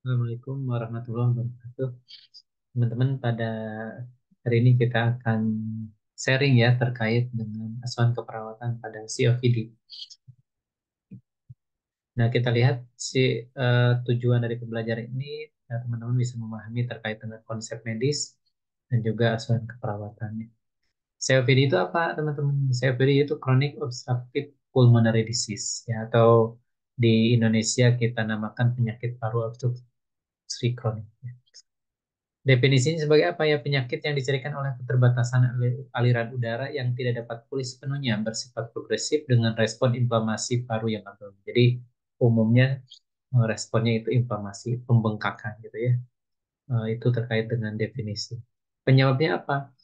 Assalamualaikum warahmatullahi wabarakatuh. Teman-teman, pada hari ini kita akan sharing ya terkait dengan asuhan keperawatan pada COPD. Nah, kita lihat tujuan dari pembelajaran ini, teman-teman bisa memahami terkait dengan konsep medis dan juga asuhan keperawatannya. COPD itu apa, teman-teman? COPD itu Chronic Obstructive Pulmonary Disease, ya, atau di Indonesia kita namakan penyakit paru obstruksi kronik. Definisinya sebagai apa ya? Penyakit yang dicirikan oleh keterbatasan aliran udara yang tidak dapat pulih sepenuhnya, bersifat progresif dengan respon inflamasi paru yang abnormal. Jadi umumnya responnya itu inflamasi, pembengkakan gitu ya. Itu terkait dengan definisi. Penyebabnya apa?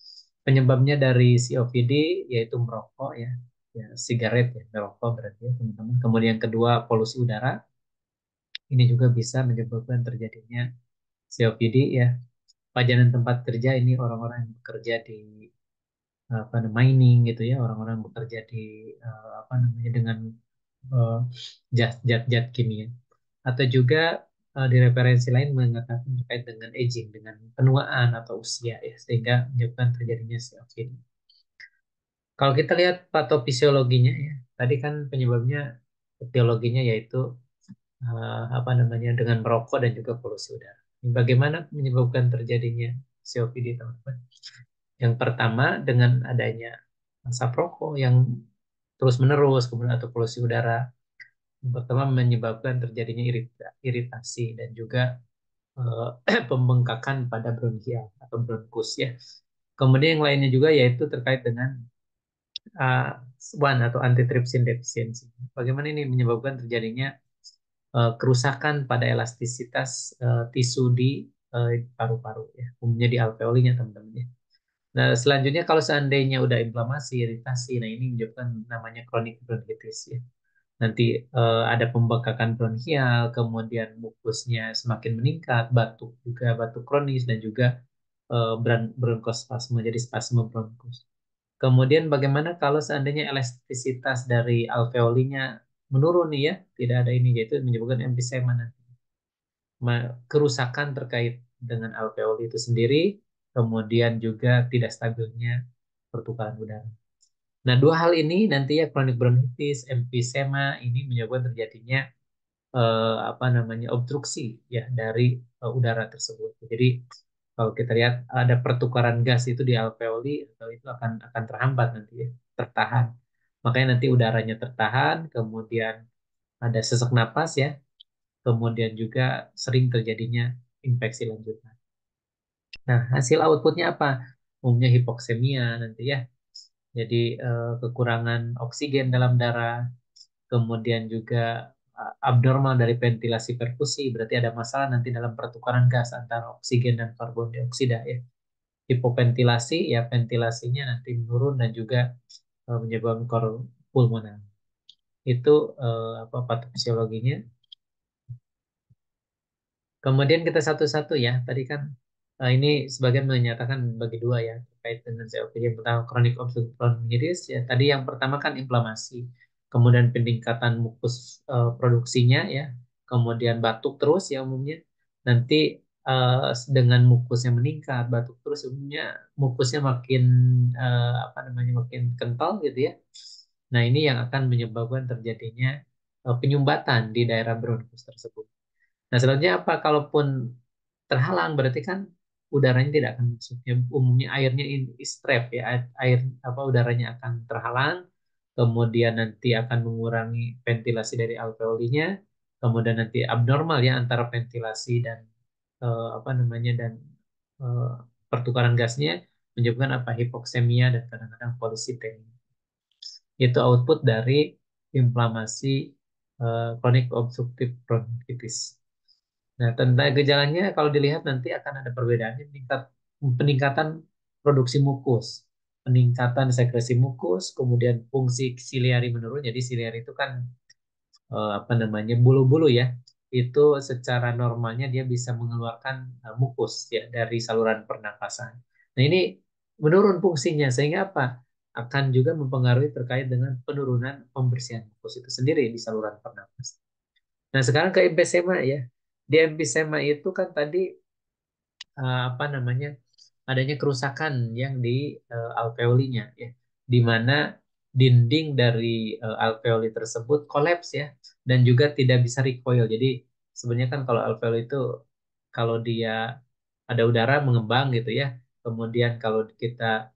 Penyebabnya dari COPD yaitu merokok ya, ya sigaret ya, merokok berarti ya teman-teman. Kemudian yang kedua polusi udara, ini juga bisa menyebabkan terjadinya COPD ya. Pajanan tempat kerja ini orang-orang yang bekerja di apa namanya mining gitu ya, orang-orang yang bekerja di apa namanya dengan eh, zat-zat kimia, atau juga di referensi lain mengatakan terkait dengan aging, dengan penuaan atau usia ya, sehingga menyebabkan terjadinya COPD. Kalau kita lihat patofisiologinya ya, tadi kan penyebabnya etiologinya yaitu apa namanya dengan merokok dan juga polusi udara. Bagaimana menyebabkan terjadinya COPD, teman-teman? Yang pertama dengan adanya asap rokok yang terus-menerus, kemudian atau polusi udara. Yang pertama menyebabkan terjadinya iritasi dan juga pembengkakan pada bronkial atau bronkus ya. Kemudian yang lainnya juga yaitu terkait dengan uh, SWAN atau antitrypsin deficiency. Bagaimana ini menyebabkan terjadinya kerusakan pada elastisitas tisu di paru-paru ya, umumnya di alveolinya teman-teman ya. Nah, selanjutnya kalau seandainya udah inflamasi, iritasi, nah ini menyebabkan namanya chronic bronchitis ya. Nanti ada pembengkakan bronkial, kemudian mukusnya semakin meningkat, batuk juga, batuk kronis, dan juga bronkospasme, jadi spasme bronkus. Kemudian bagaimana kalau seandainya elastisitas dari alveolinya menurun nih ya, tidak ada ini, yaitu menyebabkan emfisema nanti. Kerusakan terkait dengan alveoli itu sendiri, kemudian juga tidak stabilnya pertukaran udara. Nah, dua hal ini nanti ya kronik bronkitis, emfisema ini menyebabkan terjadinya apa namanya obstruksi ya dari udara tersebut. Jadi kalau kita lihat ada pertukaran gas itu di alveoli atau itu akan terhambat nanti ya, tertahan. Makanya nanti udaranya tertahan, kemudian ada sesak napas ya, kemudian juga sering terjadinya infeksi lanjutan. Nah, hasil outputnya apa? Umumnya hipoksemia nanti ya. Jadi kekurangan oksigen dalam darah, kemudian juga abnormal dari ventilasi perfusi, berarti ada masalah nanti dalam pertukaran gas antara oksigen dan karbon dioksida ya. Hipoventilasi ya ventilasinya nanti menurun dan juga menyebabkan pulmoner. Itu apa patofisiologinya. Kemudian kita satu-satu ya. Tadi kan ini sebagian menyatakan bagi dua ya terkait dengan COPD. Yang pertama chronic obstructive bronchitis ya. Tadi yang pertama kan inflamasi, kemudian peningkatan mukus produksinya ya, kemudian batuk terus ya umumnya. Nanti dengan mukusnya meningkat, batuk terus umumnya mukusnya makin apa namanya makin kental gitu ya. Nah ini yang akan menyebabkan terjadinya penyumbatan di daerah bronkus tersebut. Nah, selanjutnya apa? Kalaupun terhalang, berarti kan udaranya tidak akan masuk. Ya, umumnya airnya is trap ya, air apa udaranya akan terhalang, kemudian nanti akan mengurangi ventilasi dari alveolinya, kemudian nanti abnormal ya antara ventilasi dan apa namanya dan eh, pertukaran gasnya menyebabkan apa hipoksemia dan kadang-kadang polisitemia. Itu output dari inflamasi chronic obstructive bronchitis. Nah, tentang gejalanya kalau dilihat nanti akan ada perbedaannya peningkatan produksi mukus, peningkatan sekresi mukus, kemudian fungsi siliari menurun. Jadi siliari itu kan apa namanya bulu-bulu ya. Itu secara normalnya dia bisa mengeluarkan mukus ya dari saluran pernapasan. Nah, ini menurun fungsinya sehingga apa? Akan juga mempengaruhi terkait dengan penurunan pembersihan mukus itu sendiri di saluran pernapasan. Nah, sekarang ke emfisema ya. Di emfisema itu kan tadi apa namanya adanya kerusakan yang di alveolinya ya, di mana dinding dari alveoli tersebut kolaps ya, dan juga tidak bisa recoil. Jadi sebenarnya kan kalau alveoli itu kalau dia ada udara mengembang gitu ya, kemudian kalau kita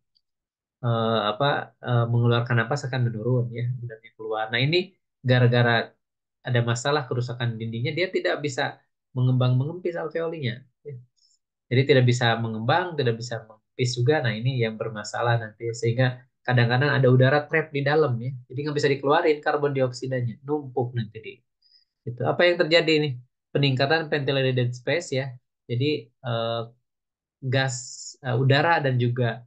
apa mengeluarkan napas akan menurun ya, udaranya keluar. Nah ini gara-gara ada masalah kerusakan dindingnya, dia tidak bisa mengembang mengempis alveolinya. Ya. Jadi tidak bisa mengembang, tidak bisa mengempis juga. Nah ini yang bermasalah nanti, sehingga kadang-kadang ada udara trap di dalam ya. Jadi nggak bisa dikeluarin karbon dioksidanya, numpuk nanti di itu. Apa yang terjadi nih? Peningkatan ventilated space ya. Jadi eh, gas udara dan juga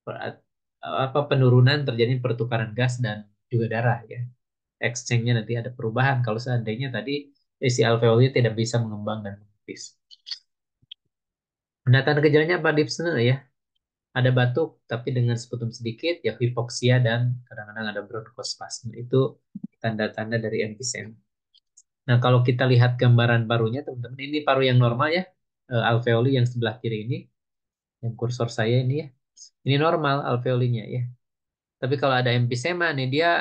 per- apa penurunan terjadi pertukaran gas dan juga darah ya. Exchange-nya nanti ada perubahan kalau seandainya tadi isi alveoli tidak bisa mengembang dan mengempis. Nah, tanda gejalanya apa dyspnea ya? Ada batuk tapi dengan sputum sedikit, ya hipoksia dan kadang-kadang ada bronkospasme. Itu tanda-tanda dari emfisema. Nah, kalau kita lihat gambaran parunya, teman-teman, ini paru yang normal ya, alveoli yang sebelah kiri ini, yang kursor saya ini ya, ini normal alveolinya ya. Tapi kalau ada emfisema nih, dia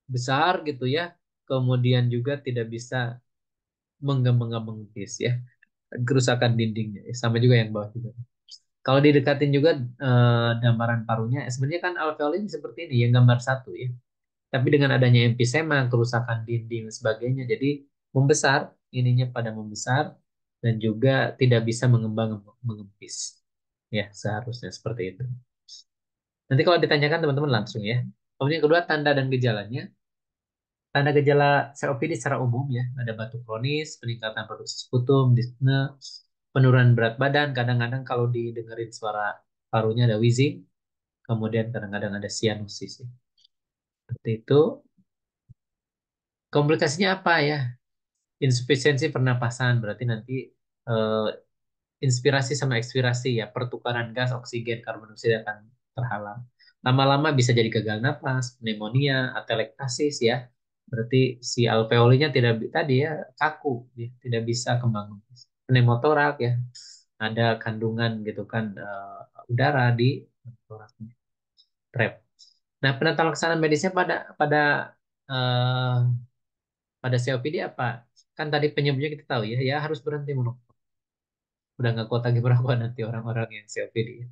besar gitu ya, kemudian juga tidak bisa menggembang-gembang ya, kerusakan dindingnya, ya. Sama juga yang bawah juga. Kalau didekatin juga gambaran parunya, sebenarnya kan alveoli ini seperti ini, yang gambar satu ya. Tapi dengan adanya emfisema, kerusakan dinding dan sebagainya, jadi membesar, ininya pada membesar dan juga tidak bisa mengembang mengempis. Ya, seharusnya seperti itu. Nanti kalau ditanyakan teman-teman langsung ya. Kemudian yang kedua, tanda dan gejalanya. Tanda gejala COPD secara umum ya, ada batuk kronis, peningkatan produksi sputum, dyspnea, penurunan berat badan, kadang-kadang kalau didengerin suara parunya ada wheezing, kemudian kadang-kadang ada cyanosis ya. Seperti itu. Komplikasinya apa ya? Insufisiensi pernapasan berarti nanti eh, inspirasi sama ekspirasi ya, pertukaran gas oksigen karbon dioksida akan terhalang. Lama-lama bisa jadi gagal napas, pneumonia, atelektasis ya. Berarti si alveolinya tidak tadi ya kaku, ya, tidak bisa kembang. Pneumotorak ya, ada kandungan gitu kan udara di toraknya, trap. Nah, penata laksanaan medisnya pada pada eh, pada COPD apa? Kan tadi penyebabnya kita tahu ya, ya harus berhenti merokok. Udah nggak kuat lagi merokok nanti orang-orang yang COPD ya.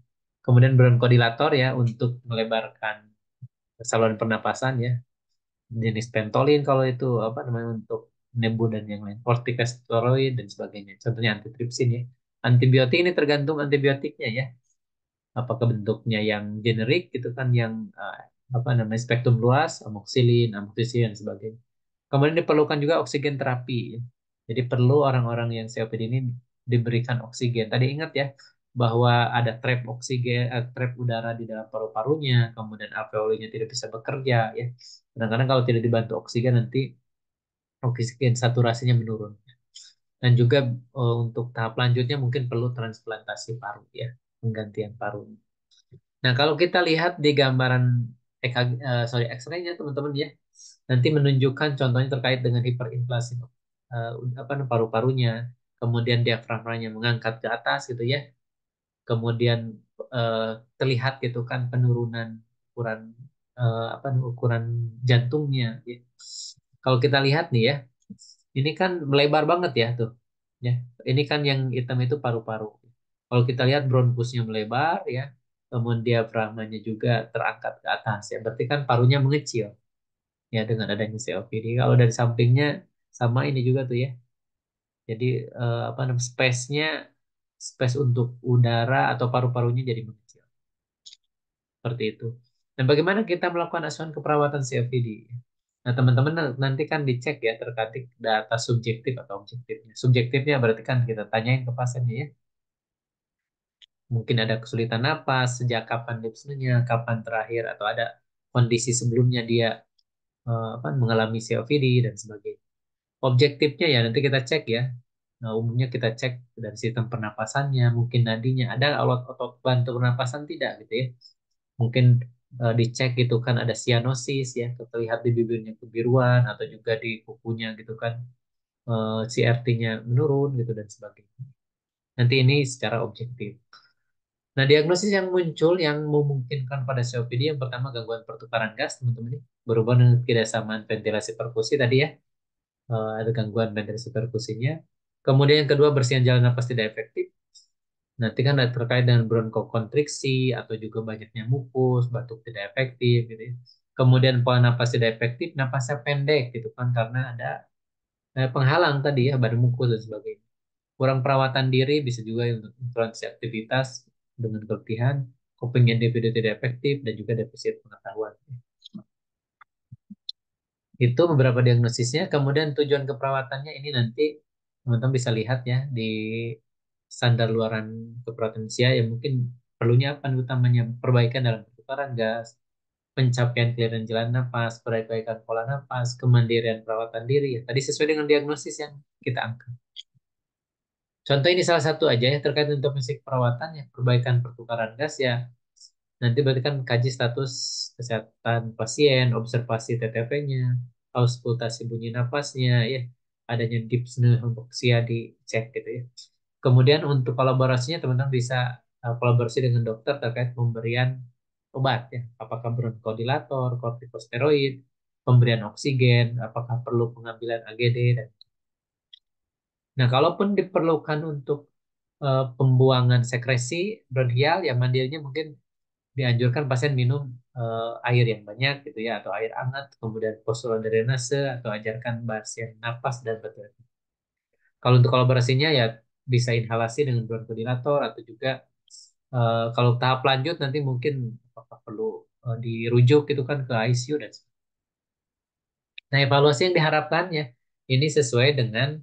Kemudian bronkodilator ya untuk melebarkan saluran pernapasan ya. Jenis Ventolin kalau itu apa namanya untuk nebu dan yang lain. Kortikosteroid dan sebagainya. Contohnya antitripsin ya. Antibiotik ini tergantung antibiotiknya ya. Apakah bentuknya yang generik gitu kan yang apa namanya spektrum luas, amoxicillin, amoxicillin dan sebagainya. Kemudian diperlukan juga oksigen terapi. Ya. Jadi perlu orang-orang yang COPD ini diberikan oksigen. Tadi ingat ya bahwa ada trap oksigen, trap udara di dalam paru-parunya, kemudian alveolinya tidak bisa bekerja. Ya, kadang-kadang kalau tidak dibantu oksigen nanti oksigen saturasinya menurun. Dan juga untuk tahap lanjutnya mungkin perlu transplantasi paru ya, penggantian paru. Nah, kalau kita lihat di gambaran EKG, sorry, X-ray-nya teman-teman ya, nanti menunjukkan contohnya terkait dengan hiperinflasi apa paru-parunya, kemudian diafragmanya mengangkat ke atas gitu ya, kemudian eh, terlihat gitu kan penurunan ukuran apa ukuran jantungnya. Ya. Kalau kita lihat nih ya, ini kan melebar banget ya tuh, ya. Ini kan yang hitam itu paru-paru. Kalau kita lihat bronkusnya melebar ya, kemudian diafragmanya juga terangkat ke atas ya, berarti kan parunya mengecil ya dengan adanya COPD. Kalau dari sampingnya sama ini juga tuh ya. Jadi apa namanya space untuk udara atau paru-parunya jadi mengecil. Seperti itu. Dan bagaimana kita melakukan asuhan keperawatan COPD? Nah, teman-teman nanti kan dicek ya terkait data subjektif atau objektifnya. Subjektifnya berarti kan kita tanyain ke pasiennya ya. Mungkin ada kesulitan napas, sejak kapan dyspnea, kapan terakhir, atau ada kondisi sebelumnya dia apa, mengalami COPD dan sebagainya. Objektifnya ya nanti kita cek ya. Nah, umumnya kita cek dari sistem pernapasannya, mungkin nadinya, ada alat otot bantu pernapasan tidak gitu ya. Mungkin dicek gitu kan ada sianosis ya, terlihat di bibirnya kebiruan atau juga di kukunya gitu kan. CRT-nya menurun gitu dan sebagainya. Nanti ini secara objektif. Nah, diagnosis yang muncul yang memungkinkan pada COPD yang pertama gangguan pertukaran gas, teman-teman ini berhubungan dengan ketidaksamaan ventilasi perfusi tadi ya, ada gangguan ventilasi perfusinya. Kemudian yang kedua bersihan jalan napas tidak efektif. Nanti kan ada terkait dengan bronkokonstriksi atau juga banyaknya mukus, batuk tidak efektif gitu ya. Kemudian pola napas tidak efektif, napasnya pendek gitu kan karena ada penghalang tadi ya, badan mukus dan sebagainya. Kurang perawatan diri bisa juga untuk intoleransi aktivitas dengan keletihan, coping individu tidak efektif, dan juga defisit pengetahuan. Itu beberapa diagnosisnya. Kemudian tujuan keperawatannya ini nanti teman-teman bisa lihat ya di standar luaran keperawatan usia yang mungkin perlunya apa nih utamanya perbaikan dalam pertukaran gas, pencapaian clearance jalan napas, perbaikan pola napas, kemandirian perawatan diri ya. Tadi sesuai dengan diagnosis yang kita angkat. Contoh ini salah satu aja ya terkait untuk misi perawatan ya perbaikan pertukaran gas ya. Nanti berarti kan kaji status kesehatan pasien, observasi TTP-nya, auskultasi bunyi napasnya, ya, adanya dyspnea untuk SIA dicek gitu ya. Kemudian untuk kolaborasinya teman-teman bisa kolaborasi dengan dokter terkait pemberian obat ya, apakah bronkodilator, kortikosteroid, pemberian oksigen, apakah perlu pengambilan AGD dan nah kalaupun diperlukan untuk pembuangan sekresi bronkial ya mandirinya mungkin dianjurkan pasien minum air yang banyak gitu ya atau air hangat kemudian postural drainase atau ajarkan pasien napas dan betul. Kalau untuk kolaborasinya ya bisa inhalasi dengan bronchodilator atau juga kalau tahap lanjut nanti mungkin apakah perlu dirujuk gitu kan ke ICU dan sebagainya. Nah evaluasi yang diharapkan ya ini sesuai dengan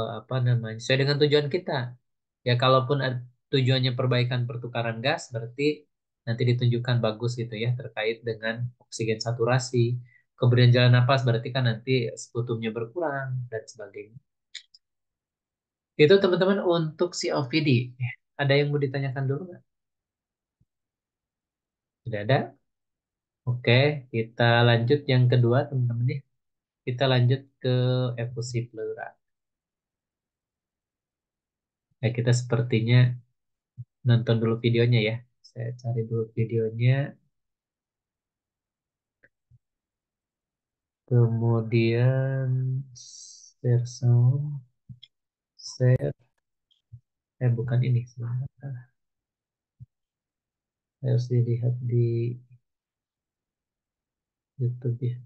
apa namanya sesuai dengan tujuan kita. Ya, kalaupun tujuannya perbaikan pertukaran gas, berarti nanti ditunjukkan bagus gitu ya terkait dengan oksigen saturasi. Kemudian jalan napas berarti kan nanti sekutumnya berkurang dan sebagainya. Itu teman-teman untuk COPD. Ada yang mau ditanyakan dulu nggak? Tidak ada? Oke, kita lanjut yang kedua teman-teman ya. Kita lanjut ke efusi pleura. Nah, kita sepertinya nonton dulu videonya ya. Saya cari dulu videonya. Kemudian share sound, share, bukan ini sebentar. Harus dilihat di YouTube ya.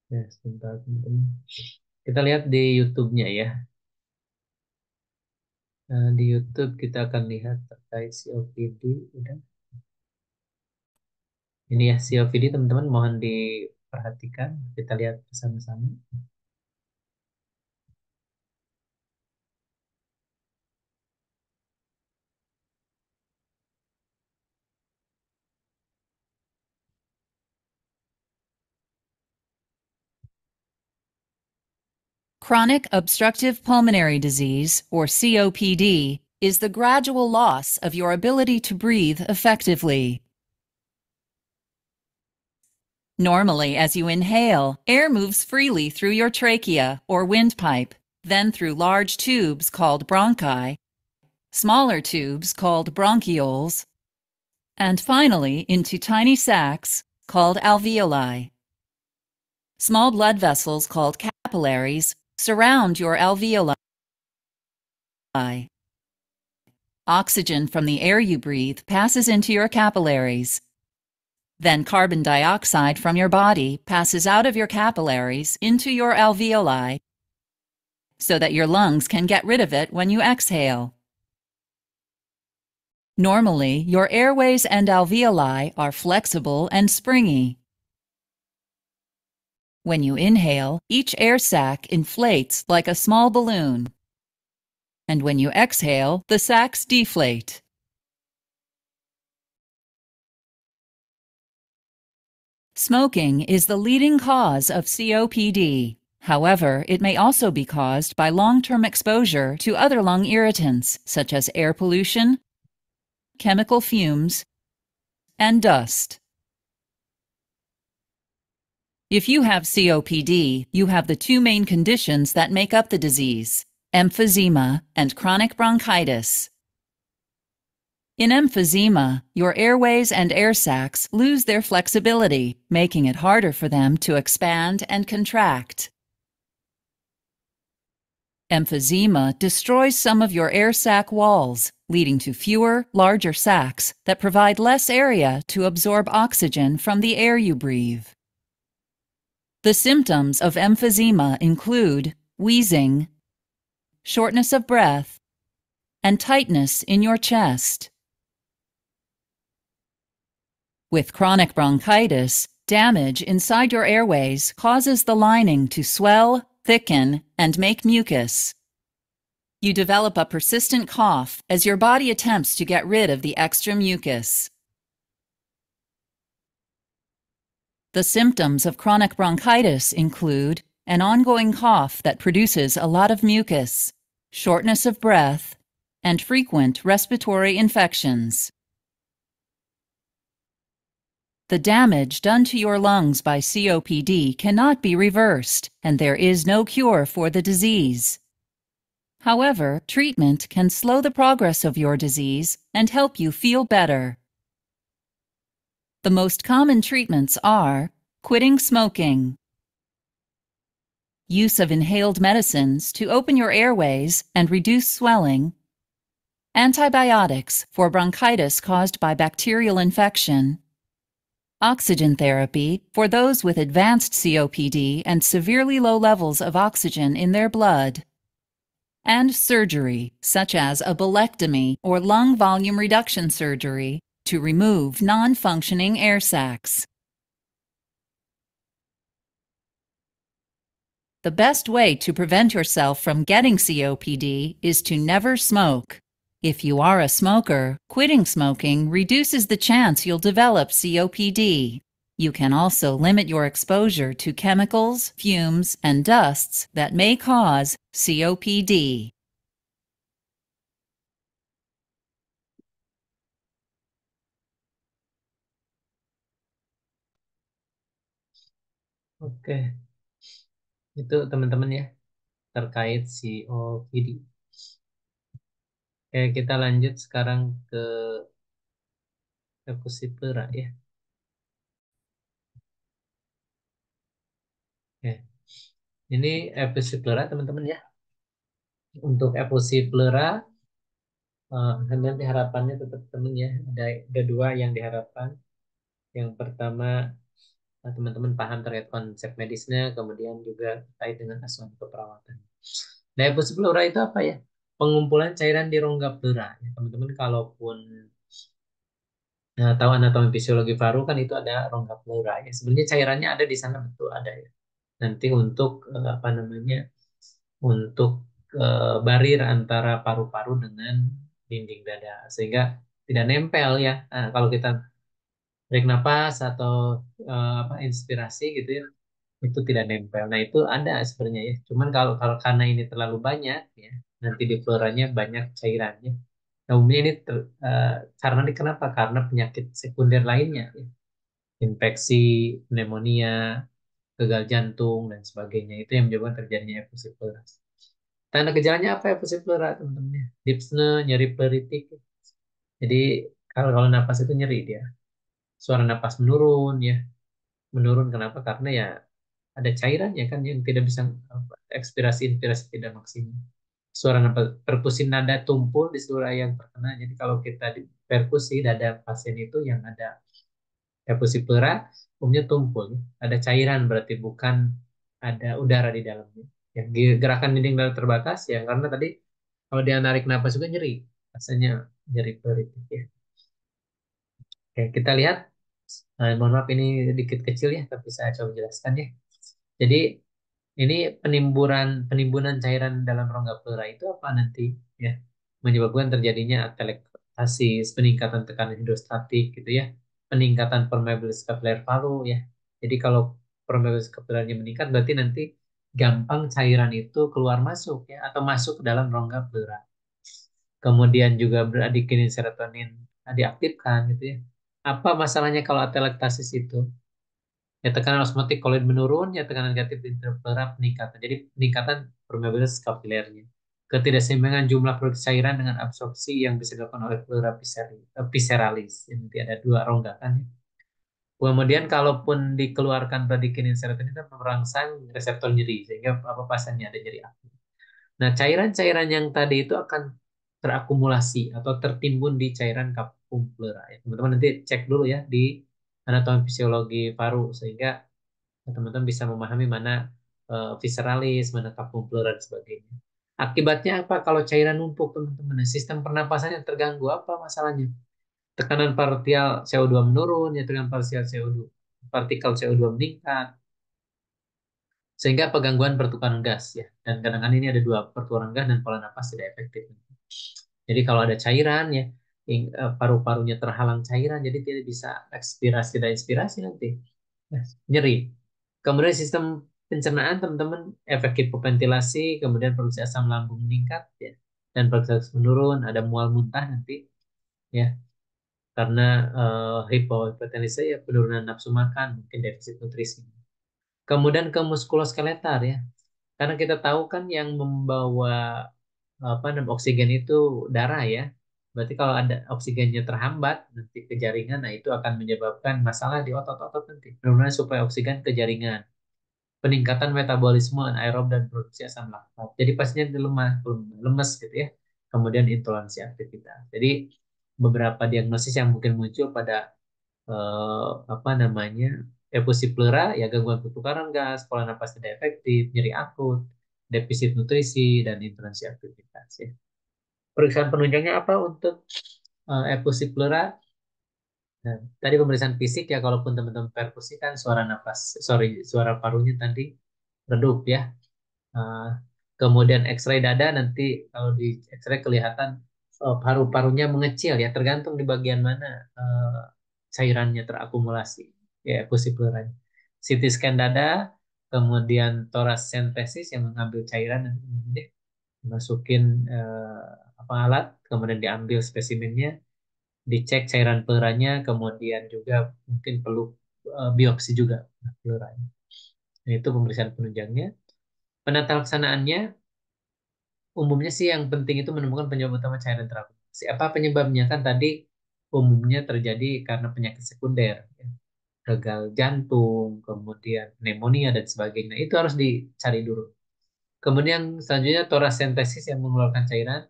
Ya, sebentar teman-teman. Kita lihat di YouTube-nya ya. Nah, di YouTube kita akan lihat terkait COPD. Udah. Ini ya COPD teman-teman mohon diperhatikan. Kita lihat bersama-sama. Chronic obstructive pulmonary disease, or COPD, is the gradual loss of your ability to breathe effectively. Normally, as you inhale, air moves freely through your trachea or windpipe, then through large tubes called bronchi, smaller tubes called bronchioles, and finally into tiny sacs called alveoli. Small blood vessels called capillaries surround your alveoli. Oxygen from the air you breathe passes into your capillaries. Then carbon dioxide from your body passes out of your capillaries into your alveoli so that your lungs can get rid of it when you exhale. Normally, your airways and alveoli are flexible and springy. When you inhale, each air sac inflates like a small balloon. And when you exhale, the sacs deflate. Smoking is the leading cause of COPD. However, it may also be caused by long-term exposure to other lung irritants, such as air pollution, chemical fumes, and dust. If you have COPD, you have the two main conditions that make up the disease: emphysema and chronic bronchitis. In emphysema, your airways and air sacs lose their flexibility, making it harder for them to expand and contract. Emphysema destroys some of your air sac walls, leading to fewer, larger sacs that provide less area to absorb oxygen from the air you breathe. The symptoms of emphysema include wheezing, shortness of breath, and tightness in your chest. With chronic bronchitis, damage inside your airways causes the lining to swell, thicken, and make mucus. You develop a persistent cough as your body attempts to get rid of the extra mucus. The symptoms of chronic bronchitis include an ongoing cough that produces a lot of mucus, shortness of breath, and frequent respiratory infections. The damage done to your lungs by COPD cannot be reversed, and there is no cure for the disease. However, treatment can slow the progress of your disease and help you feel better. The most common treatments are quitting smoking, use of inhaled medicines to open your airways and reduce swelling, antibiotics for bronchitis caused by bacterial infection, oxygen therapy for those with advanced COPD and severely low levels of oxygen in their blood, and surgery, such as a bulectomy or lung volume reduction surgery to remove non-functioning air sacs. The best way to prevent yourself from getting COPD is to never smoke. If you are a smoker, quitting smoking reduces the chance you'll develop COPD. You can also limit your exposure to chemicals, fumes, and dusts that may cause COPD. Oke, itu teman-teman ya terkait COPD. Oke, kita lanjut sekarang ke efusi pleura ya. Oke, ini efusi pleura teman-teman ya. Untuk efusi pleura, nanti harapannya tetap teman ya. Ada dua yang diharapkan. Yang pertama, teman-teman paham terkait konsep medisnya, kemudian juga terkait dengan asuhan keperawatan. Nah, efusi pleura itu apa ya? Pengumpulan cairan di rongga pleura. Ya, teman-teman kalaupun tahu anatomi fisiologi paru kan itu ada rongga pleura ya. Sebenarnya cairannya ada di sana betul ada ya. Nanti untuk apa namanya? Untuk barir antara paru-paru dengan dinding dada sehingga tidak nempel ya. Nah, kalau kita tarik napas atau apa inspirasi gitu ya itu tidak nempel. Nah itu ada sebenarnya ya. Cuman kalau kalau karena ini terlalu banyak ya nanti di pleuranya banyak cairannya. Nah umumnya ini karena ini kenapa? Karena penyakit sekunder lainnya, ya. Infeksi, pneumonia, gagal jantung dan sebagainya itu yang menyebabkan terjadinya efusi pleura. Tanda gejalanya apa efusi pleura teman-teman ya? Dyspnea, nyeri pleuritik. Jadi kalau napas itu nyeri dia. Suara napas menurun ya. Menurun kenapa? Karena ya ada cairannya kan yang tidak bisa ekspirasi inspirasi tidak maksimal. Suara napas perkusi nada tumpul di seluruh area yang terkena. Jadi kalau kita di perkusi dada pasien itu yang ada efusi pleura umumnya tumpul. Ada cairan berarti bukan ada udara di dalamnya. Ya, gerakan dinding dada terbatas ya karena tadi kalau dia narik napas juga nyeri. Rasanya nyeri pleuritik ya. Oke, kita lihat. Mohon maaf ini dikit kecil ya, tapi saya coba jelaskan ya. Jadi ini penimbunan cairan dalam rongga pleura itu apa nanti ya menyebabkan terjadinya atelektasis, peningkatan tekanan hidrostatik gitu ya, peningkatan permeabilitas kapiler paru ya. Jadi kalau permeabilitas kapilernya meningkat berarti nanti gampang cairan itu keluar masuk ya atau masuk ke dalam rongga pleura. Kemudian juga bradikinin serotonin diaktifkan gitu ya. Apa masalahnya kalau atelektasis itu? Ya tekanan osmotik kolloid menurun, ya tekanan negatif intrapleural peningkatan. Jadi peningkatan permeabilitas kapilernya. Ketidakseimbangan jumlah produk cairan dengan absorpsi yang bisa dilakukan oleh pleura visceralis. Ini nanti ada dua rongga kan, ya. Kemudian kalaupun dikeluarkan bradikinin serotonin itu merangsang reseptor nyeri sehingga apa pasiennya ada nyeri akut. Nah, cairan-cairan yang tadi itu akan terakumulasi atau tertimbun di cairan kapum pleura. Ya, teman-teman nanti cek dulu ya di anatomi fisiologi paru sehingga teman-teman bisa memahami mana visceralis, mana kapum pleura dan sebagainya. Akibatnya apa kalau cairan numpuk, teman-teman? Nah, sistem pernapasannya terganggu, apa masalahnya? Tekanan partial CO2 menurun, ya tekanan partial CO2, partikel CO2 meningkat, sehingga penggangguan pertukaran gas ya. Dan kadang-kadang ini ada dua, pertukaran gas dan pola napas tidak efektif. Jadi kalau ada cairan ya, paru-parunya terhalang cairan, jadi tidak bisa ekspirasi dan inspirasi nanti. Ya, nyeri. Kemudian sistem pencernaan teman-teman efek hipoventilasi, kemudian produksi asam lambung meningkat ya, dan produksi menurun, ada mual muntah nanti ya, karena hipoventilasi ya penurunan nafsu makan, mungkin defisit nutrisi. Kemudian ke muskuloskeletal ya. Karena kita tahu kan yang membawa apa namanya oksigen itu darah ya. Berarti kalau ada oksigennya terhambat nanti ke jaringan, nah itu akan menyebabkan masalah di otot-otot nanti. Penurunan suplai oksigen ke jaringan, peningkatan metabolisme anaerob dan produksi asam laktat. Jadi pasien lemah, lemes gitu ya. Kemudian intoleransi aktivitas. Jadi beberapa diagnosis yang mungkin muncul pada apa namanya efusi pleura ya gangguan pertukaran gas, pola napas tidak efektif, nyeri akut, defisit nutrisi dan intoleransi aktivitas ya. Pemeriksaan penunjangnya apa untuk efusi pleura? Nah, tadi pemeriksaan fisik ya kalaupun teman-teman perkusikan suara napas, sorry suara parunya tadi redup ya. Uh, Kemudian X-ray dada nanti kalau di X-ray kelihatan paru-parunya mengecil ya, tergantung di bagian mana cairannya terakumulasi ya efusi pleuranya. CT scan dada, kemudian toracentesis yang mengambil cairan nanti masukin apa alat, kemudian diambil spesimennya, dicek cairan pleuranya, kemudian juga mungkin perlu biopsi juga pleuranya. Nah, itu pemeriksaan penunjangnya. Penata laksanaannya umumnya sih yang penting itu menemukan penyebab utama cairan terakumulasi. Apa penyebabnya? Kan tadi umumnya terjadi karena penyakit sekunder, ya. Gagal jantung, kemudian pneumonia dan sebagainya. Itu harus dicari dulu. Kemudian selanjutnya toracentesis yang mengeluarkan cairan,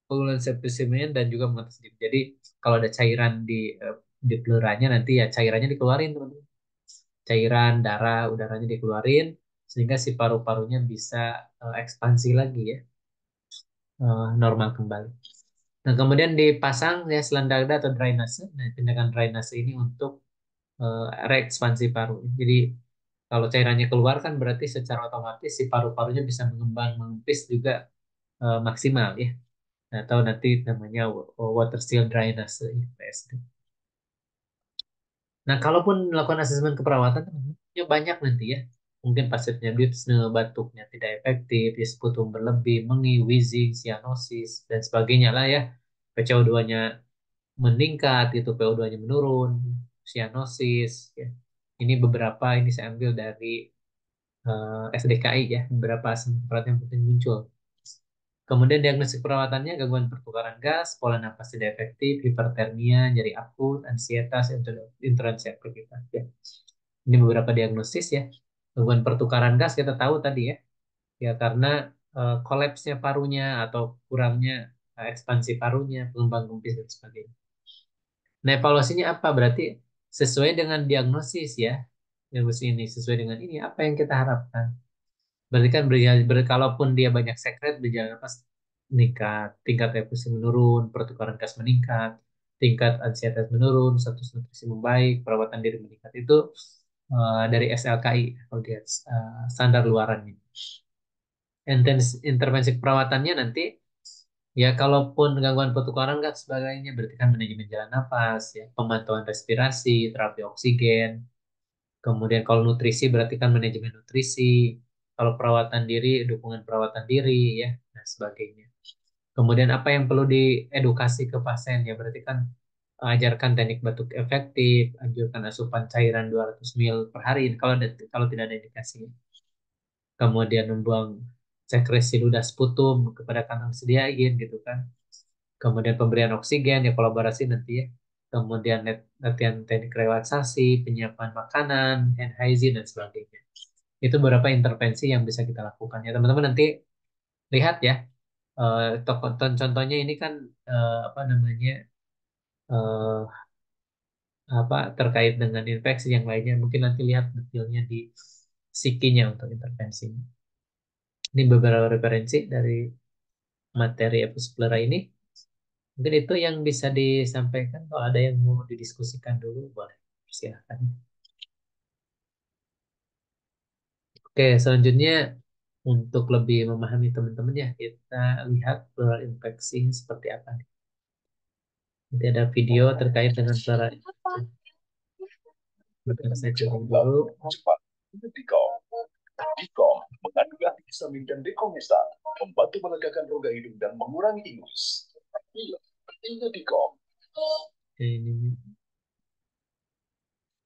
pengeluaran spesimen dan juga mengatas diri. Jadi kalau ada cairan di pleuranya nanti ya cairannya dikeluarin teman-teman. Cairan, darah, udaranya dikeluarin sehingga si paru-parunya bisa ekspansi lagi ya, normal kembali. Nah, kemudian dipasang ya selandagda atau drainase. Nah, tindakan drainase ini untuk reekspansi paru. Jadi kalau cairannya keluar kan berarti secara otomatis si paru-parunya bisa mengembang, mengempis juga maksimal ya. Nah, atau nanti namanya water seal drainase ya, PSD. Nah, kalaupun melakukan asesmen keperawatan, teman-teman, banyak nanti ya. Mungkin pasiennya dyspnea, batuknya tidak efektif, sputum berlebih, mengi, wheezing, cyanosis, dan sebagainya lah ya. PCO2-nya meningkat, itu PO2-nya menurun, cyanosis. Ya. Ini beberapa, ini saya ambil dari SDKI ya, beberapa asam berat yang penting muncul. Kemudian diagnosis perawatannya gangguan pertukaran gas, pola napas tidak efektif, hipertermia, nyeri akut, ansietas, intoleransi aktivitas. Ya. Ini beberapa diagnosis ya. Gangguan pertukaran gas kita tahu tadi ya, ya karena kolapsnya parunya atau kurangnya ekspansi parunya, pengembang kempis dan sebagainya. Nah, evaluasinya apa? Berarti sesuai dengan diagnosis ya. Diagnosis ini sesuai dengan ini apa yang kita harapkan. Berarti kan kalaupun dia banyak sekret berjalan nafas meningkat, tingkat efusi menurun, pertukaran gas meningkat, tingkat ansietas menurun, status nutrisi membaik, perawatan diri meningkat itu dari SLKI kalau dia standar luarannya. Intervensi perawatannya nanti ya kalaupun gangguan pertukaran gas sebagainya berarti kan manajemen jalan nafas ya, pemantauan respirasi, terapi oksigen. Kemudian kalau nutrisi berarti kan manajemen nutrisi. Kalau perawatan diri, dukungan perawatan diri ya, dan sebagainya. Kemudian apa yang perlu diedukasi ke pasien ya berarti kan ajarkan teknik batuk efektif, anjurkan asupan cairan 200 ml per hari kalau tidak ada indikasi. Kemudian membuang sekresi ludah sputum kepada kantong sedia izin gitu kan. Kemudian pemberian oksigen ya kolaborasi nanti ya. Kemudian latihan teknik relaksasi, penyiapan makanan, hand hygiene dan sebagainya. Itu beberapa intervensi yang bisa kita lakukan ya teman-teman nanti lihat ya. Contohnya ini kan apa namanya eh, apa terkait dengan infeksi yang lainnya. Mungkin nanti lihat detailnya di sikinya untuk intervensi. Ini beberapa referensi dari materi Episclera ini. Mungkin itu yang bisa disampaikan. Kalau ada yang mau didiskusikan dulu, boleh. Silahkan. Oke, selanjutnya untuk lebih memahami teman-teman ya, kita lihat pleural infeksi seperti apa nih. Nanti ada video terkait dengan pleural infeksi. Bentar, saya cari dulu. Cepat. Dikom. Dikom mengandung antihistamin dan dekomestan, membantu melegakan rongga hidung dan mengurangi ingus. Iya, Dikom. Oke, ini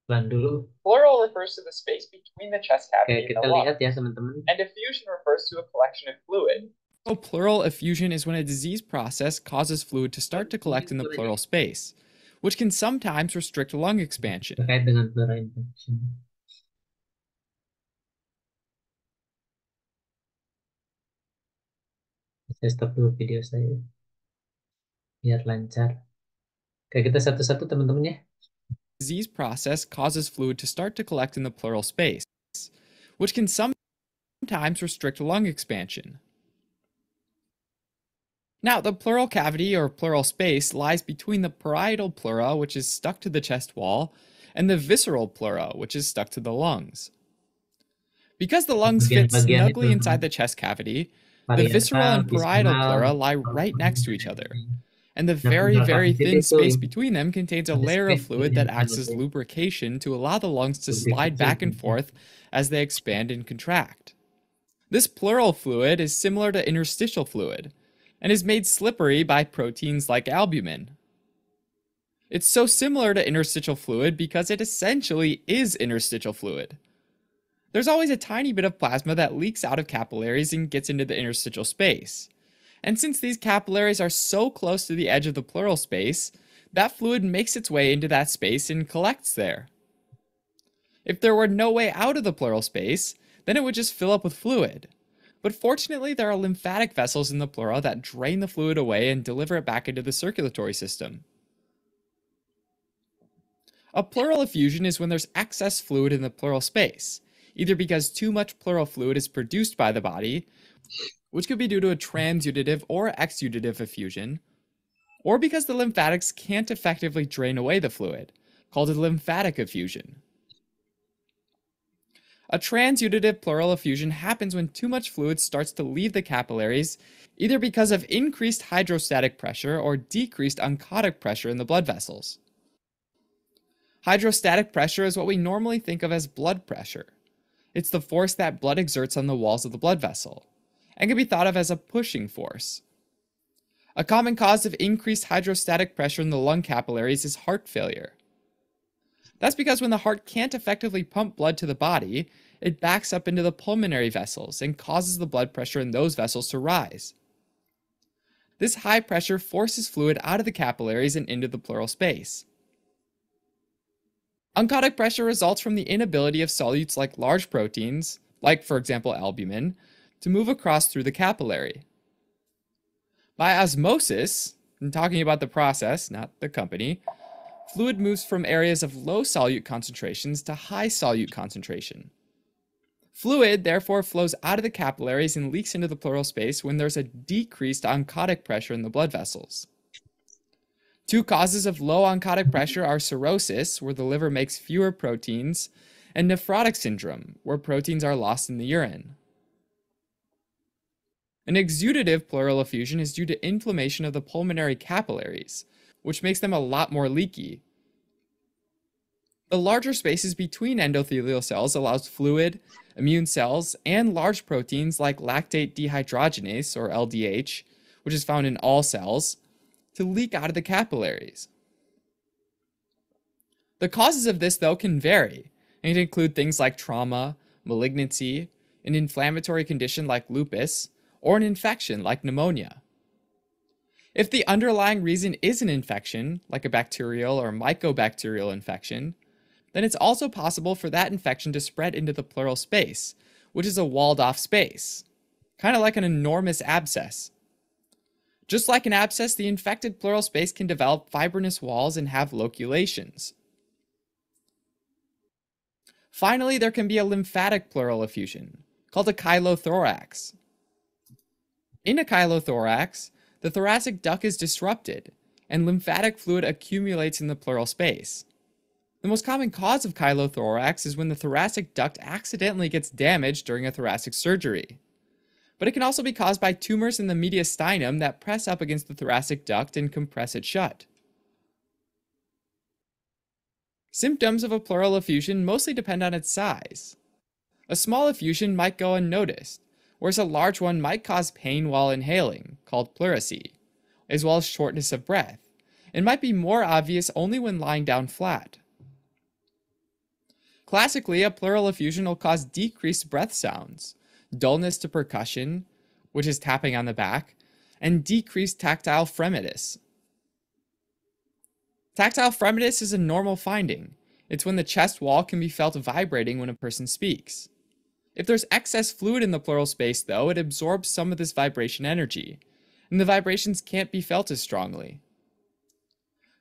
pelan dulu. Pleural refers to the space between the chest Oke, cavity and kita the lihat lung, ya teman-teman. and effusion refers to a collection of fluid. So pleural effusion is when a disease process causes fluid to start to collect in the pleural space, which can sometimes restrict lung expansion. Terkait dengan pleural infection. Saya stop dulu video saya biar lancar. Oke, kita satu-satu teman-teman ya. Disease process causes fluid to start to collect in the pleural space, which can sometimes restrict lung expansion. Now, the pleural cavity or pleural space lies between the parietal pleura, which is stuck to the chest wall, and the visceral pleura, which is stuck to the lungs. Because the lungs fit snugly inside the chest cavity, the visceral and parietal pleura lie right next to each other. And the very, very thin space between them contains a layer of fluid that acts as lubrication to allow the lungs to slide back and forth as they expand and contract. This pleural fluid is similar to interstitial fluid, and is made slippery by proteins like albumin. It's so similar to interstitial fluid because it essentially is interstitial fluid. There's always a tiny bit of plasma that leaks out of capillaries and gets into the interstitial space. And since these capillaries are so close to the edge of the pleural space, that fluid makes its way into that space and collects there. If there were no way out of the pleural space, then it would just fill up with fluid. But fortunately, there are lymphatic vessels in the pleura that drain the fluid away and deliver it back into the circulatory system. A pleural effusion is when there's excess fluid in the pleural space, either because too much pleural fluid is produced by the body, which could be due to a transudative or exudative effusion, or because the lymphatics can't effectively drain away the fluid, called a lymphatic effusion. A transudative pleural effusion happens when too much fluid starts to leave the capillaries, either because of increased hydrostatic pressure or decreased oncotic pressure in the blood vessels. Hydrostatic pressure is what we normally think of as blood pressure. It's the force that blood exerts on the walls of the blood vessel, and can be thought of as a pushing force. A common cause of increased hydrostatic pressure in the lung capillaries is heart failure. That's because when the heart can't effectively pump blood to the body, it backs up into the pulmonary vessels and causes the blood pressure in those vessels to rise. This high pressure forces fluid out of the capillaries and into the pleural space. Oncotic pressure results from the inability of solutes like large proteins, like for example albumin, to move across through the capillary. By osmosis, and talking about the process, not the company, fluid moves from areas of low solute concentrations to high solute concentration. Fluid therefore flows out of the capillaries and leaks into the pleural space when there's a decreased oncotic pressure in the blood vessels. Two causes of low oncotic pressure are cirrhosis, where the liver makes fewer proteins, and nephrotic syndrome, where proteins are lost in the urine. An exudative pleural effusion is due to inflammation of the pulmonary capillaries, which makes them a lot more leaky. The larger spaces between endothelial cells allows fluid, immune cells, and large proteins like lactate dehydrogenase, or LDH, which is found in all cells, to leak out of the capillaries. The causes of this, though, can vary, and can include things like trauma, malignancy, an inflammatory condition like lupus, or an infection like pneumonia. If the underlying reason is an infection, like a bacterial or mycobacterial infection, then it's also possible for that infection to spread into the pleural space, which is a walled-off space, kind of like an enormous abscess. Just like an abscess, the infected pleural space can develop fibrinous walls and have loculations. Finally, there can be a lymphatic pleural effusion, called a chylothorax. In a chylothorax, the thoracic duct is disrupted, and lymphatic fluid accumulates in the pleural space. The most common cause of chylothorax is when the thoracic duct accidentally gets damaged during a thoracic surgery. But it can also be caused by tumors in the mediastinum that press up against the thoracic duct and compress it shut. Symptoms of a pleural effusion mostly depend on its size. A small effusion might go unnoticed, whereas a large one might cause pain while inhaling, called pleurisy, as well as shortness of breath, and might be more obvious only when lying down flat. Classically, a pleural effusion will cause decreased breath sounds, dullness to percussion, which is tapping on the back, and decreased tactile fremitus. Tactile fremitus is a normal finding. It's when the chest wall can be felt vibrating when a person speaks. If there's excess fluid in the pleural space, though, it absorbs some of this vibration energy, and the vibrations can't be felt as strongly.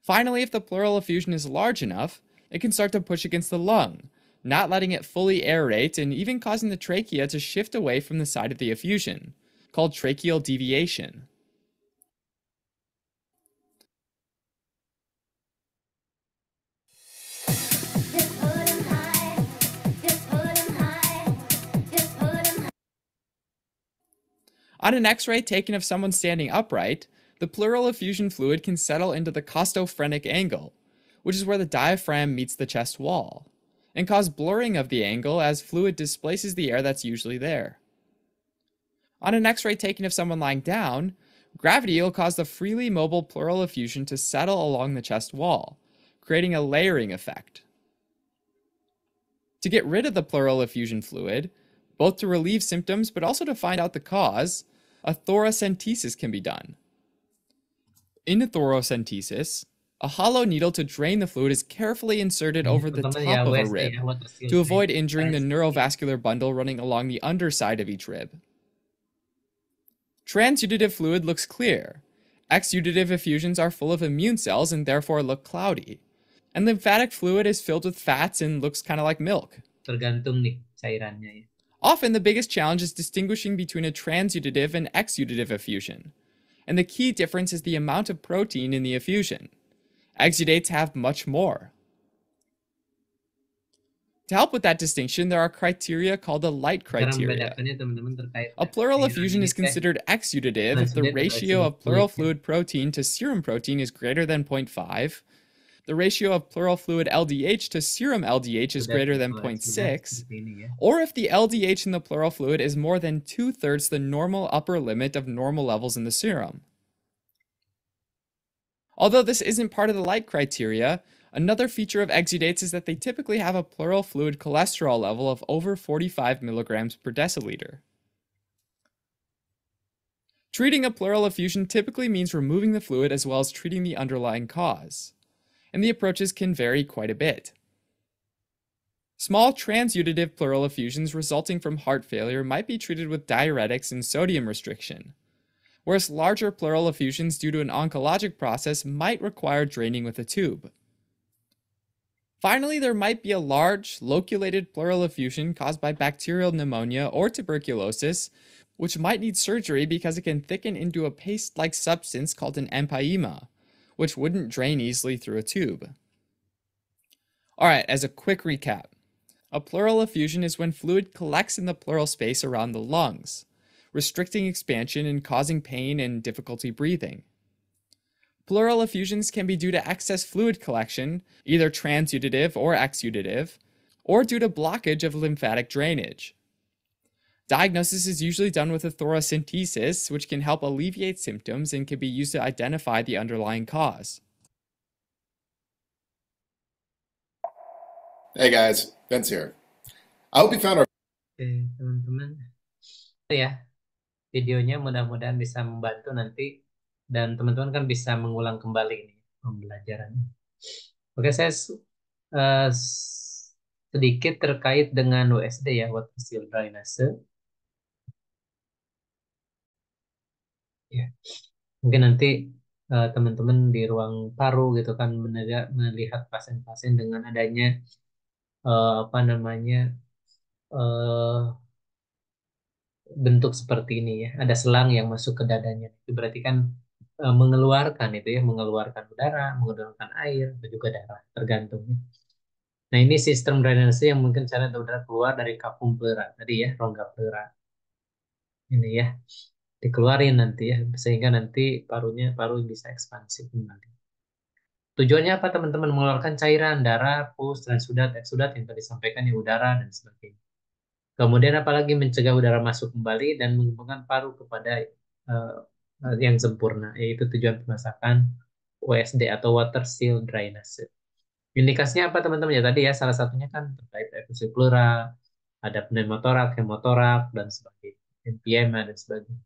Finally, if the pleural effusion is large enough, it can start to push against the lung, not letting it fully aerate and even causing the trachea to shift away from the side of the effusion, called tracheal deviation. On an X-ray taken of someone standing upright, the pleural effusion fluid can settle into the costophrenic angle, which is where the diaphragm meets the chest wall, and cause blurring of the angle as fluid displaces the air that's usually there. On an X-ray taken of someone lying down, gravity will cause the freely mobile pleural effusion to settle along the chest wall, creating a layering effect. To get rid of the pleural effusion fluid, both to relieve symptoms but also to find out the cause, a thoracentesis can be done. In a thoracentesis, a hollow needle to drain the fluid is carefully inserted over the top of a rib to avoid injuring the neurovascular bundle running along the underside of each rib. Transudative fluid looks clear. Exudative effusions are full of immune cells and therefore look cloudy. And lymphatic fluid is filled with fats and looks kind of like milk. Tergantung nih cairannya ya. Often the biggest challenge is distinguishing between a transudative and exudative effusion. And the key difference is the amount of protein in the effusion. Exudates have much more. To help with that distinction, there are criteria called the light criteria. A pleural effusion is considered exudative if the ratio of pleural fluid protein to serum protein is greater than 0.5, the ratio of pleural fluid LDH to serum LDH is greater than 0.6, or if the LDH in the pleural fluid is more than 2/3 the normal upper limit of normal levels in the serum. Although this isn't part of the light criteria, another feature of exudates is that they typically have a pleural fluid cholesterol level of over 45 milligrams per deciliter. Treating a pleural effusion typically means removing the fluid as well as treating the underlying cause, and the approaches can vary quite a bit. Small transudative pleural effusions resulting from heart failure might be treated with diuretics and sodium restriction, whereas larger pleural effusions due to an oncologic process might require draining with a tube. Finally, there might be a large, loculated pleural effusion caused by bacterial pneumonia or tuberculosis, which might need surgery because it can thicken into a paste-like substance called an empyema, which wouldn't drain easily through a tube. Alright, as a quick recap, a pleural effusion is when fluid collects in the pleural space around the lungs, restricting expansion and causing pain and difficulty breathing. Pleural effusions can be due to excess fluid collection, either transudative or exudative, or due to blockage of lymphatic drainage. Diagnosis is usually done with a thoracentesis, which can help alleviate symptoms and can be used to identify the underlying cause. Hey guys, Vince here. I hope you found our Oke, teman-teman. Itu ya, videonya mudah-mudahan bisa membantu nanti dan teman-teman kan bisa mengulang kembali nih pembelajaran. Oke, saya sedikit terkait dengan WSD ya, water seal drainase. Ya, mungkin nanti teman-teman di ruang paru gitu kan melihat pasien-pasien dengan adanya apa namanya eh, bentuk seperti ini ya, ada selang yang masuk ke dadanya. Itu berarti kan mengeluarkan itu ya, mengeluarkan udara, mengeluarkan air, dan juga darah, tergantung. Nah, ini sistem drainase yang mungkin cara udara keluar dari kapung pleura tadi ya, rongga pleura. Ini ya, dikeluarin nanti ya, sehingga nanti paru bisa ekspansi kembali. Tujuannya apa teman-teman? Mengeluarkan cairan, darah, pus, transudat, eksudat yang tadi disampaikan ya, udara dan sebagainya. Kemudian apalagi mencegah udara masuk kembali dan mengembangkan paru kepada eh, yang sempurna, yaitu tujuan pemasakan WSD atau water seal drainase. Indikasinya apa teman-teman? Ya tadi ya salah satunya kan terkait efusi pleural, ada pneumotorak, hemotorak dan sebagainya, emphysema dan sebagainya.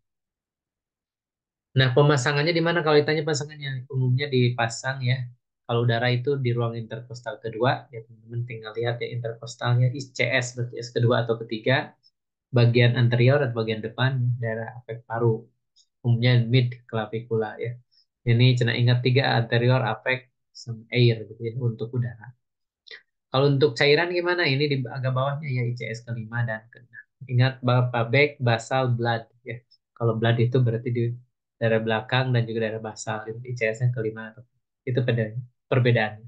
Nah, pemasangannya di mana kalau ditanya pasangannya? Umumnya dipasang ya. Kalau udara itu di ruang interkostal kedua, ya teman-teman tinggal lihat ya interkostalnya ICS, berarti S kedua atau ketiga, bagian anterior atau bagian depan, daerah afek paru. Umumnya mid clavicula ya. Ini cina ingat tiga anterior afek sama air gitu ya untuk udara. Kalau untuk cairan gimana? Ini di agak bawahnya ya ICS kelima dan keenam. Ingat Bapak back, basal, blood ya. Kalau blood itu berarti di daerah belakang dan juga daerah basal. Itu ICS-nya kelima atau itu perbedaannya.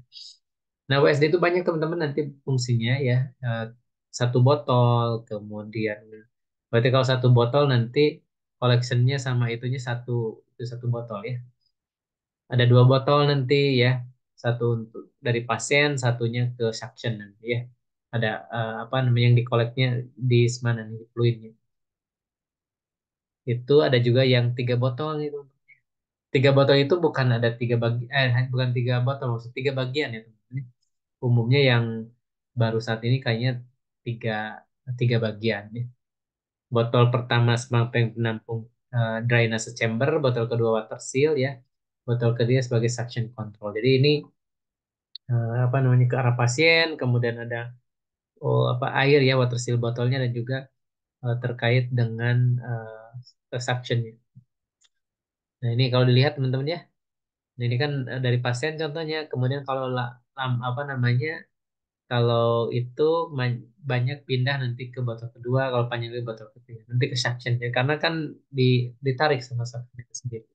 Nah, WSD itu banyak teman-teman nanti fungsinya ya. Eh, Satu botol, kemudian berarti kalau satu botol nanti collectionnya sama itunya itu satu botol ya. Ada dua botol nanti ya, satu untuk dari pasien, satunya ke suction nanti ya. Ada apa namanya yang dikoleknya di mana nih fluidnya. Itu ada juga yang tiga botol itu. Tiga botol itu bukan ada bukan tiga botol, maksud tiga bagian ya teman-teman. Umumnya yang baru saat ini kayaknya tiga tiga bagian ya. Botol pertama semakin penampung drainase chamber, botol kedua water seal ya, botol ketiga sebagai suction control. Jadi ini apa namanya ke arah pasien, kemudian ada apa air ya water seal botolnya dan juga terkait dengan suctionnya. Nah ini kalau dilihat teman-teman ya, nah, ini kan dari pasien contohnya. Kemudian kalau apa namanya kalau itu banyak pindah nanti ke botol kedua, kalau panjang ke botol ketiga, nanti ke suction ya, karena kan ditarik sama suction itu sendiri.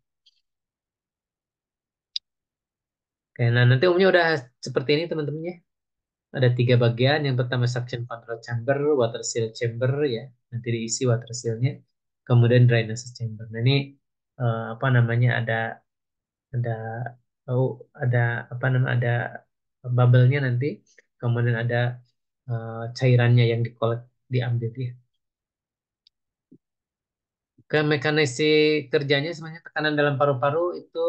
Oke, nah nanti umumnya udah seperti ini teman-teman ya. Ada tiga bagian. Yang pertama suction control chamber, water seal chamber ya. Nanti diisi water sealnya. Kemudian drainase chamber. Nah ini apa namanya ada oh ada apa namanya ada bubble-nya nanti. Kemudian ada cairannya yang diambil ya. Ke mekanisme kerjanya sebenarnya tekanan dalam paru-paru itu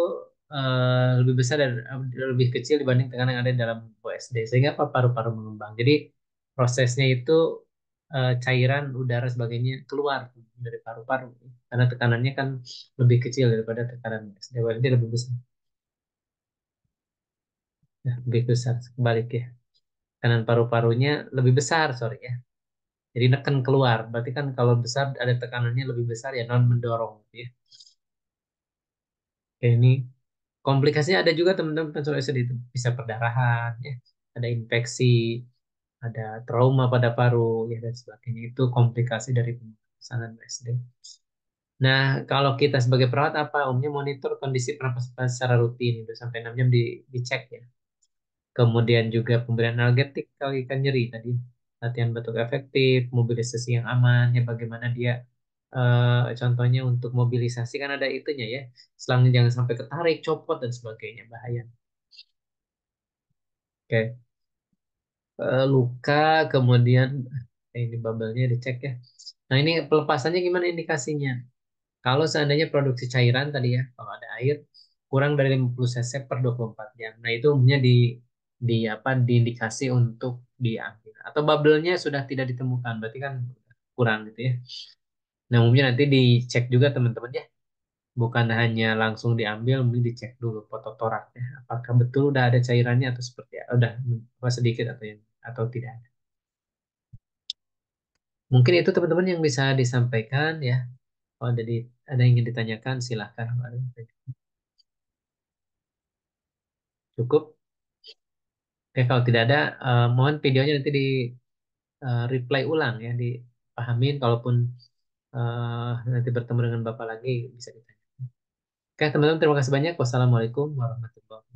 lebih besar dan lebih kecil dibanding tekanan yang ada dalam OSD sehingga apa paru-paru mengembang. Jadi prosesnya itu cairan udara sebagainya keluar dari paru-paru karena tekanannya kan lebih kecil daripada tekanan OSD. OSD lebih besar. Ya, lebih besar kebalik ya. Tekanan paru-parunya lebih besar, sorry ya. Jadi neken keluar. Berarti kan kalau besar ada tekanannya lebih besar ya non mendorong gitu ya. Oke, ini komplikasinya ada juga teman-teman pensulit SD itu bisa perdarahan, ya, ada infeksi, ada trauma pada paru, ya dan sebagainya. Itu komplikasi dari pemesanan SD. Nah, kalau kita sebagai perawat apa? Umumnya monitor kondisi pernapasan secara rutin, itu sampai 6 jam dicek ya. Kemudian juga pemberian analgetik kalau ikan nyeri tadi, latihan batuk efektif, mobilisasi yang aman, ya bagaimana dia contohnya untuk mobilisasi kan ada itunya ya, selangnya jangan sampai ketarik, copot dan sebagainya bahaya. Oke. Luka kemudian ini bubble-nya dicek ya. Nah ini pelepasannya gimana indikasinya? Kalau seandainya produksi cairan tadi ya, kalau ada air kurang dari 50 cc per 24 jam. Nah itu umumnya di apa diindikasi untuk diambil. Atau bubble-nya sudah tidak ditemukan, berarti kan kurang gitu ya. Nah, mungkin nanti dicek juga teman-teman ya. Bukan hanya langsung diambil, mungkin dicek dulu foto toraknya. Apakah betul udah ada cairannya atau seperti udah apa sedikit atau yang atau tidak ada. Mungkin itu teman-teman yang bisa disampaikan ya. Kalau ada yang ingin ditanyakan silahkan. Kalau ada yang ditanyakan. Cukup. Oke, kalau tidak ada, mohon videonya nanti di reply ulang ya, dipahamin. Kalaupun nanti bertemu dengan Bapak lagi bisa ditanya. Oke, teman-teman terima kasih banyak. Wassalamualaikum warahmatullahi wabarakatuh.